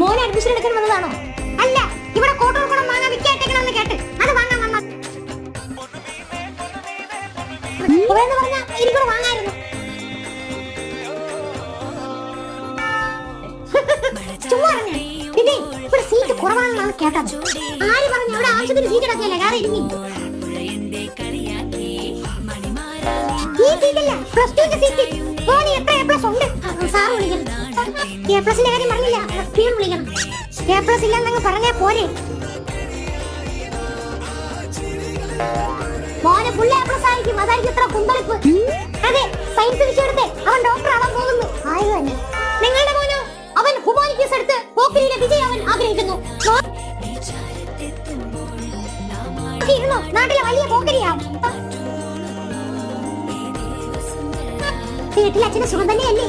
മോനെ അഡ്മിഷൻ എടുക്കാൻ വന്നതാണോ? അല്ല, ഇവിടെ കോട്ടൂർക്കുളം മാങ്ങ വിൽക്കായിട്ടേക്കണമെന്ന് കേട്ട് അത് വാങ്ങാൻ വന്ന. എനിക്കൂടെ വാങ്ങായിരുന്നു. ഇവിടെ സീറ്റ് കുറവാണെന്നാണ് കേട്ടത്. ആര് പറഞ്ഞു? അവിടെ ആവശ്യത്തിന് സീറ്റ് എടുക്കല്ലേ, കാര്യം ഇരുങ്ങി. സാറ് വിളിക്കണം. എ പ്ലസിന്റെ കാര്യം പറഞ്ഞില്ല, പിയും വിളിക്കണം. എ പ്ലസ് ഇല്ലെന്നങ്ങ് പറഞ്ഞാ പോരെ. മോനെ ഫുൾ എ പ്ലസ് ആയിരിക്കും, അതായിരിക്കും ഇത്ര കുമ്പളിപ്പ്. അതെ, സയൻസ് വിഷയം എടുത്തേ അവൻ ഡോക്ടർ ആവാൻ പോകുന്നു. ആയത് തന്നെ. നിങ്ങളുടെ മോനോ? അവൻ ഹ്യൂമാനിറ്റീസ് എടുത്ത് പോക്കരിയിലെ വിജയം അവൻ ആഗ്രഹിക്കുന്നു. നാട്ടിലെ വലിയ പോക്കരിയാവും. വീട്ടിൽ അച്ഛന് സുഖം തന്നെയല്ലേ?